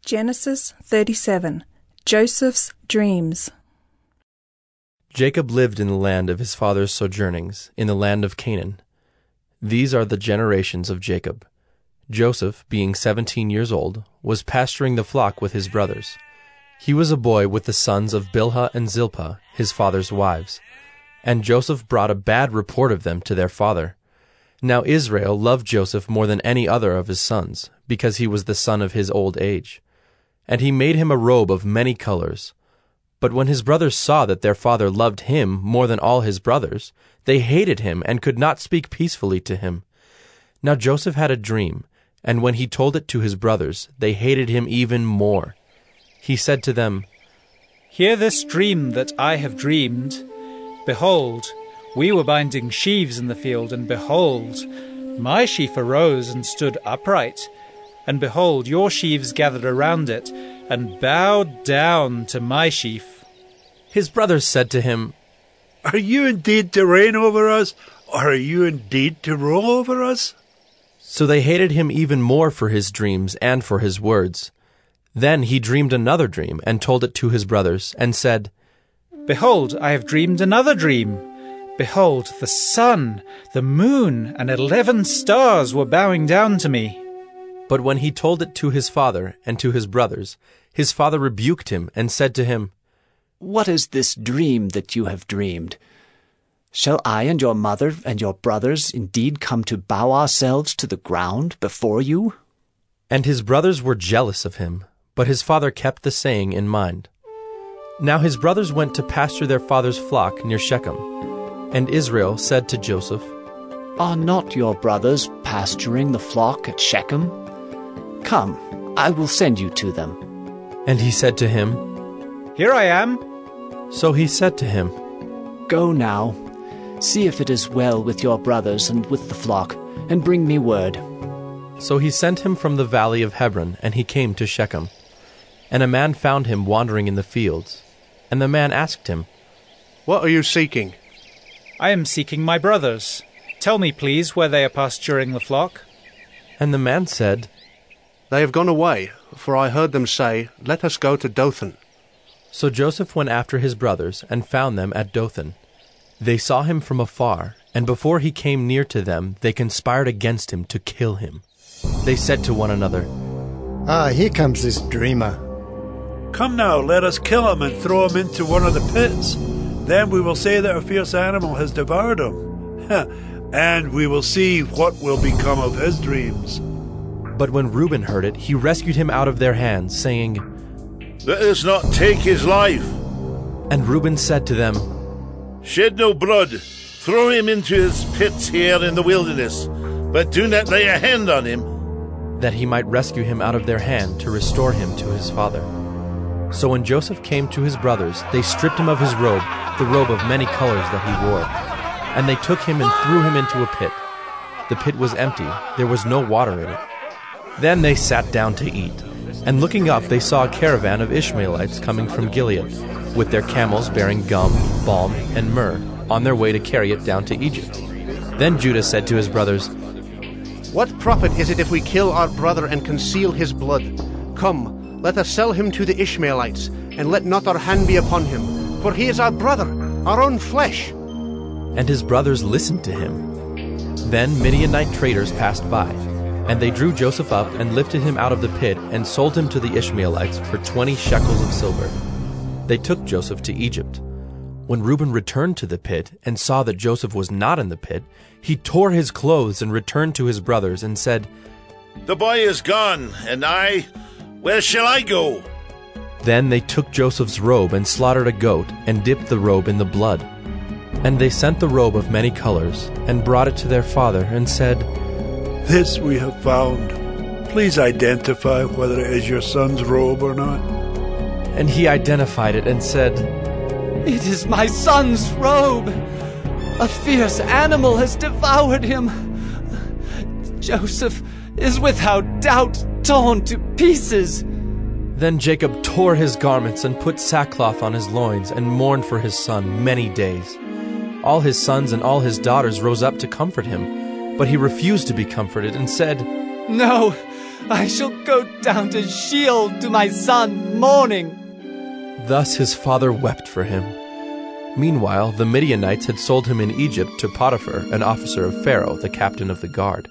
Genesis 37. Joseph's Dreams. Jacob lived in the land of his father's sojournings, in the land of Canaan. These are the generations of Jacob. Joseph, being 17 years old, was pasturing the flock with his brothers. He was a boy with the sons of Bilhah and Zilpah, his father's wives. And Joseph brought a bad report of them to their father. Now Israel loved Joseph more than any other of his sons, because he was the son of his old age. And he made him a robe of many colors. But when his brothers saw that their father loved him more than all his brothers, they hated him and could not speak peacefully to him. Now Joseph had a dream, and when he told it to his brothers, they hated him even more. He said to them, "Hear this dream that I have dreamed. Behold, we were binding sheaves in the field, and behold, my sheaf arose and stood upright. And behold, your sheaves gathered around it, and bowed down to my sheaf." His brothers said to him, "Are you indeed to reign over us, or are you indeed to rule over us?" So they hated him even more for his dreams and for his words. Then he dreamed another dream, and told it to his brothers, and said, "Behold, I have dreamed another dream. Behold, the sun, the moon, and 11 stars were bowing down to me." But when he told it to his father and to his brothers, his father rebuked him and said to him, "What is this dream that you have dreamed? Shall I and your mother and your brothers indeed come to bow ourselves to the ground before you?" And his brothers were jealous of him, but his father kept the saying in mind. Now his brothers went to pasture their father's flock near Shechem. And Israel said to Joseph, "Are not your brothers pasturing the flock at Shechem? Come, I will send you to them." And he said to him, "Here I am." So he said to him, "Go now, see if it is well with your brothers and with the flock, and bring me word." So he sent him from the valley of Hebron, and he came to Shechem. And a man found him wandering in the fields. And the man asked him, "What are you seeking?" "I am seeking my brothers. Tell me, please, where they are pasturing the flock." And the man said, "They have gone away, for I heard them say, 'Let us go to Dothan.'" So Joseph went after his brothers, and found them at Dothan. They saw him from afar, and before he came near to them, they conspired against him to kill him. They said to one another, Here comes this dreamer. "Come now, let us kill him and throw him into one of the pits. Then we will say that a fierce animal has devoured him, and we will see what will become of his dreams." But when Reuben heard it, he rescued him out of their hands, saying, "Let us not take his life." And Reuben said to them, "Shed no blood. Throw him into his pits here in the wilderness, but do not lay a hand on him," that he might rescue him out of their hand to restore him to his father. So when Joseph came to his brothers, they stripped him of his robe, the robe of many colors that he wore. And they took him and threw him into a pit. The pit was empty, there was no water in it. Then they sat down to eat. And looking up, they saw a caravan of Ishmaelites coming from Gilead, with their camels bearing gum, balm, and myrrh, on their way to carry it down to Egypt. Then Judah said to his brothers, "What profit is it if we kill our brother and conceal his blood? Come, let us sell him to the Ishmaelites, and let not our hand be upon him, for he is our brother, our own flesh." And his brothers listened to him. Then Midianite traders passed by, and they drew Joseph up and lifted him out of the pit and sold him to the Ishmaelites for 20 shekels of silver. They took Joseph to Egypt. When Reuben returned to the pit and saw that Joseph was not in the pit, he tore his clothes and returned to his brothers and said, "The boy is gone, and I, where shall I go?" Then they took Joseph's robe and slaughtered a goat and dipped the robe in the blood. And they sent the robe of many colors and brought it to their father and said, "This we have found. Please identify whether it is your son's robe or not." And he identified it and said, "It is my son's robe. A fierce animal has devoured him. Joseph is without doubt torn to pieces." Then Jacob tore his garments and put sackcloth on his loins and mourned for his son many days. All his sons and all his daughters rose up to comfort him, but he refused to be comforted and said, "No, I shall go down to Sheol to my son, mourning. Thus his father wept for him. Meanwhile, the Midianites had sold him in Egypt to Potiphar, an officer of Pharaoh, the captain of the guard.